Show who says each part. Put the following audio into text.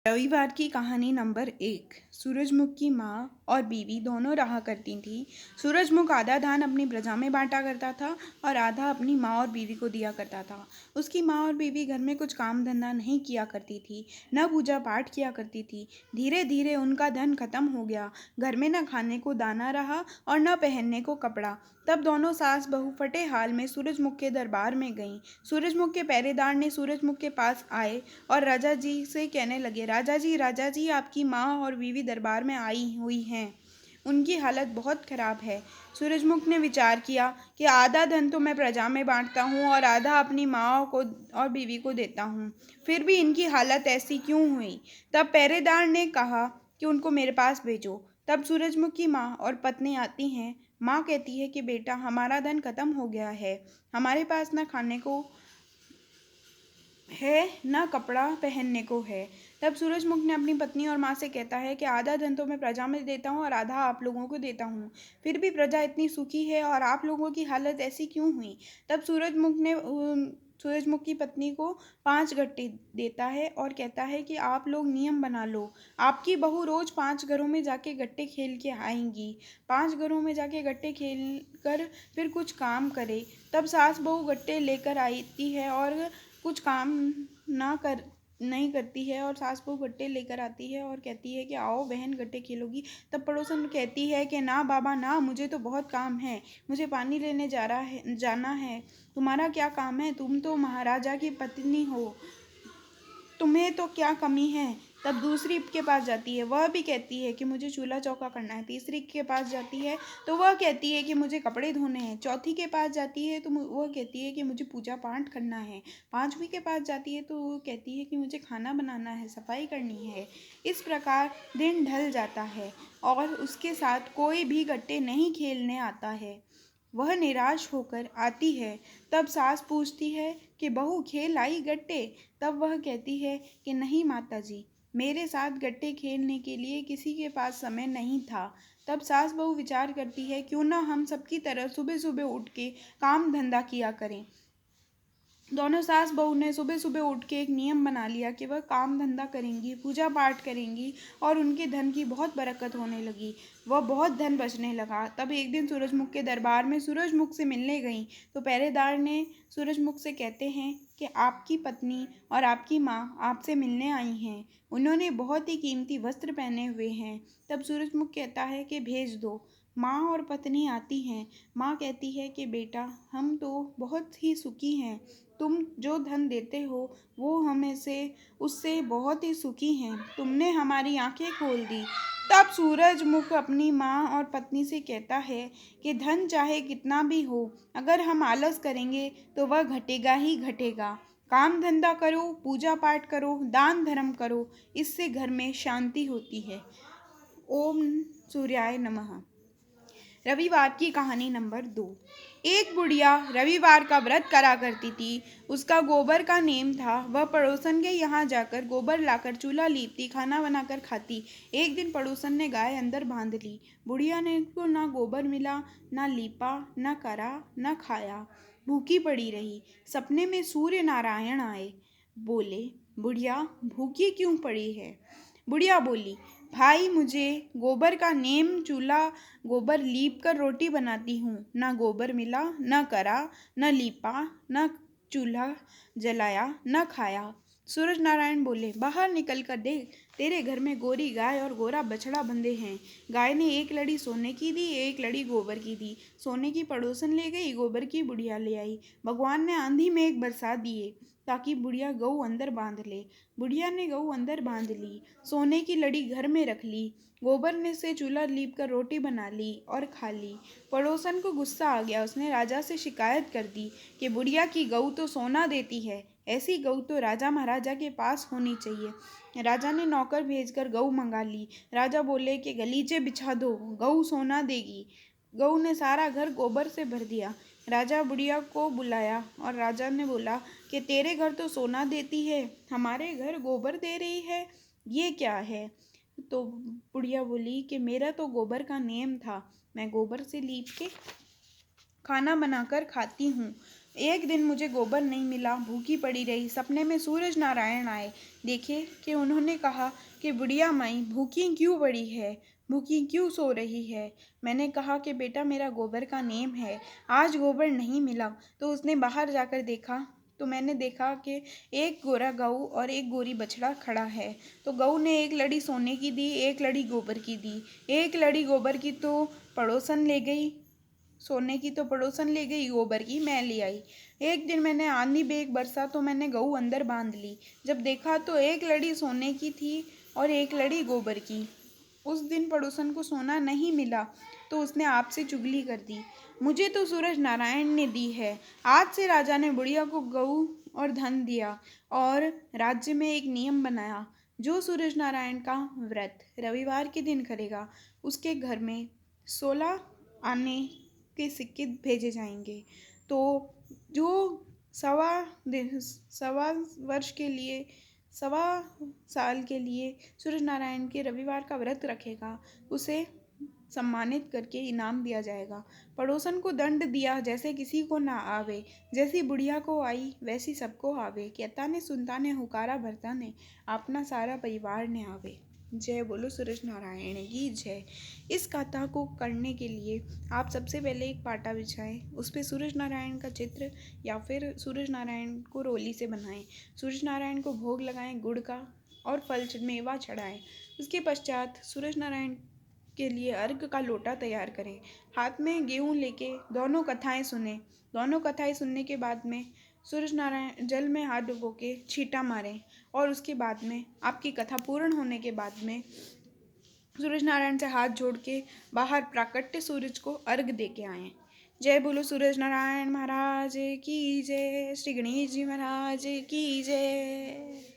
Speaker 1: रविवार की कहानी नंबर 1। सूरजमुख की माँ और बीवी दोनों रहा करती थीं। सूरजमुख आधा धान अपनी प्रजा में बांटा करता था और आधा अपनी माँ और बीवी को दिया करता था। उसकी माँ और बीवी घर में कुछ काम धंधा नहीं किया करती थी, न पूजा पाठ किया करती थी। धीरे धीरे उनका धन खत्म हो गया। घर में न खाने को दाना रहा और न पहनने को कपड़ा। तब दोनों सास बहू फटे हाल में सूरजमुख के दरबार में गईं। सूरजमुख के पहरेदार ने सूरजमुख के पास आए और राजा जी से कहने लगे, राजा जी, आपकी माँ और बीवी दरबार में आई हुई हैं। उनकी हालत बहुत खराब है। सूरजमुख ने विचार किया कि आधा धन तो मैं प्रजा में बांटता हूँ और आधा अपनी माँ को और बीवी को देता हूँ, फिर भी इनकी हालत ऐसी क्यों हुई। तब पहरेदार ने कहा कि उनको मेरे पास भेजो। तब सूरजमुख की माँ और पत्नी आती हैं। माँ कहती है कि बेटा, हमारा धन खत्म हो गया है, हमारे पास न खाने को है न कपड़ा पहनने को है। तब सूरजमुख ने अपनी पत्नी और माँ से कहता है कि आधा धन तो मैं प्रजा में देता हूँ और आधा आप लोगों को देता हूँ, फिर भी प्रजा इतनी सुखी है और आप लोगों की हालत ऐसी क्यों हुई। तब सूरजमुख की पत्नी को 5 गट्टे देता है और कहता है कि आप लोग नियम बना लो, आपकी बहू रोज 5 घरों में जाके गट्टे खेल के आएंगी, 5 घरों में जाके गट्टे खेल कर फिर कुछ काम करे। तब सास बहू गट्टे लेकर आती है और कुछ काम नहीं करती है और सास बहू गट्टे लेकर आती है और कहती है कि आओ बहन गट्टे खेलोगी। तब पड़ोसन कहती है कि ना बाबा ना, मुझे तो बहुत काम है, मुझे पानी लेने जाना है। तुम्हारा क्या काम है, तुम तो महाराजा की पत्नी हो, तुम्हें तो क्या कमी है। तब दूसरी के पास जाती है, वह भी कहती है कि मुझे चूल्हा चौका करना है। तीसरी के पास जाती है तो वह कहती है कि मुझे कपड़े धोने हैं। चौथी के पास जाती है तो वह कहती है कि मुझे पूजा पाठ करना है। पांचवी के पास जाती है तो वो कहती है कि मुझे खाना बनाना है, सफाई करनी है। इस प्रकार दिन ढल जाता है और उसके साथ कोई भी गट्टे नहीं खेलने आता है। वह निराश होकर आती है। तब सास पूछती है कि बहू खेल आई गट्टे। तब वह कहती है कि नहीं माताजी, मेरे साथ गट्टे खेलने के लिए किसी के पास समय नहीं था। तब सास बहू विचार करती है, क्यों ना हम सबकी तरह सुबह सुबह उठ के काम धंधा किया करें। दोनों सास बहू ने सुबह सुबह उठ के एक नियम बना लिया कि वह काम धंधा करेंगी, पूजा पाठ करेंगी और उनके धन की बहुत बरकत होने लगी। वह बहुत धन बचने लगा। तब एक दिन सूरजमुख के दरबार में सूरजमुख से मिलने गई तो पहरेदार ने सूरजमुख से कहते हैं कि आपकी पत्नी और आपकी माँ आपसे मिलने आई हैं, उन्होंने बहुत ही कीमती वस्त्र पहने हुए हैं। तब सूरजमुख कहता है कि भेज दो। माँ और पत्नी आती हैं। माँ कहती है कि बेटा, हम तो बहुत ही सुखी हैं, तुम जो धन देते हो वो हमें से उससे बहुत ही सुखी हैं, तुमने हमारी आंखें खोल दी। तब सूरजमुख अपनी माँ और पत्नी से कहता है कि धन चाहे कितना भी हो, अगर हम आलस करेंगे तो वह घटेगा ही घटेगा। काम धंधा करो, पूजा पाठ करो, दान धर्म करो, इससे घर में शांति होती है। ओम सूर्याय नमः। रविवार की कहानी नंबर 2। एक बुढ़िया रविवार का व्रत करा करती थी। उसका गोबर का नेम था। वह पड़ोसन के यहाँ जाकर गोबर लाकर चूल्हा लीपती, खाना बनाकर खाती। एक दिन पड़ोसन ने गाय अंदर बांध ली। बुढ़िया ने को ना गोबर मिला, ना लीपा, ना करा, ना खाया, भूखी पड़ी रही। सपने में सूर्य नारायण आए। बोले, बुढ़िया भूखी क्यों पड़ी है। बुढ़िया बोली, भाई मुझे गोबर का नेम, चूल्हा गोबर लीप कर रोटी बनाती हूँ, ना गोबर मिला, न करा, न लीपा, न चूल्हा जलाया, न खाया। सूरज नारायण बोले, बाहर निकल कर देख, तेरे घर में गोरी गाय और गोरा बछड़ा बंधे हैं। गाय ने एक लड़ी सोने की दी, एक लड़ी गोबर की दी। सोने की पड़ोसन ले गई, गोबर की बुढ़िया ले आई। भगवान ने आंधी में एक बरसा दिए ताकि बुढ़िया गऊ अंदर बांध ले। बुढ़िया ने गऊ अंदर बांध ली, सोने की लड़ी घर में रख ली, गोबर ने से चूल्हा लीप कर रोटी बना ली और खा ली। पड़ोसन को गुस्सा आ गया। उसने राजा से शिकायत कर दी कि बुढ़िया की गऊ तो सोना देती है, ऐसी गऊ तो राजा महाराजा के पास होनी चाहिए। राजा ने नौकर भेजकर गऊ मंगा ली। राजा बोले कि गलीचे बिछा दो, गऊ सोना देगी। गऊ ने सारा घर गोबर से भर दिया। राजा बुढ़िया को बुलाया और राजा ने बोला कि तेरे घर तो सोना देती है, हमारे घर गोबर दे रही है, ये क्या है। तो बुढ़िया बोली कि मेरा तो गोबर का नेम था, मैं गोबर से लीप के खाना बनाकर खाती हूँ। एक दिन मुझे गोबर नहीं मिला, भूखी पड़ी रही। सपने में सूरज नारायण आए। देखे कि उन्होंने कहा कि बुढ़िया माई भूखी क्यों पड़ी है, भूखी क्यों सो रही है। मैंने कहा कि बेटा मेरा गोबर का नेम है, आज गोबर नहीं मिला। तो उसने बाहर जाकर देखा तो मैंने देखा कि एक गोरा गऊ और एक गोरी बछड़ा खड़ा है। तो गऊ ने एक लड़ी सोने की दी, एक लड़ी गोबर की दी। एक लड़ी गोबर की तो पड़ोसन ले गई, सोने की तो पड़ोसन ले गई, गोबर की मैं ले आई। एक दिन मैंने आंधी बेग बरसा तो मैंने गऊ अंदर बांध ली। जब देखा तो एक लड़ी सोने की थी और एक लड़ी गोबर की। उस दिन पड़ोसन को सोना नहीं मिला तो उसने आपसे चुगली कर दी। मुझे तो सूरज नारायण ने दी है। आज से राजा ने बुढ़िया को गऊ और धन दिया और राज्य में एक नियम बनाया, जो सूरज नारायण का व्रत रविवार के दिन करेगा उसके घर में 16 आने के सिक्के भेजे जाएंगे। तो जो सवा सवा वर्ष के लिए, सवा साल के लिए सूरज नारायण के रविवार का व्रत रखेगा उसे सम्मानित करके इनाम दिया जाएगा। पड़ोसन को दंड दिया जैसे किसी को ना आवे, जैसी बुढ़िया को आई वैसी सबको आवे। कहता ने सुनता ने हुकारा भरता ने, अपना सारा परिवार ने आवे। जय बोलो सूरज नारायण की जय। इस गाथा को करने के लिए आप सबसे पहले एक पाटा बिछाएं, उस पर सूरज नारायण का चित्र या फिर सूरज नारायण को रोली से बनाएं। सूरज नारायण को भोग लगाएं गुड़ का और फल मेवा चढ़ाएं। उसके पश्चात सूरज नारायण के लिए अर्घ का लोटा तैयार करें। हाथ में गेहूँ लेके दोनों कथाएं सुने। दोनों कथाएं सुनने के बाद में सूरज नारायण जल में हाथ डुबो के छींटा मारें और उसके बाद में आपकी कथा पूर्ण होने के बाद में सूरज नारायण से हाथ जोड़ के बाहर प्राकट्य सूरज को अर्घ दे के आएँ। जय बोलो सूरज नारायण महाराज की जय। श्री गणेश जी महाराज की जय।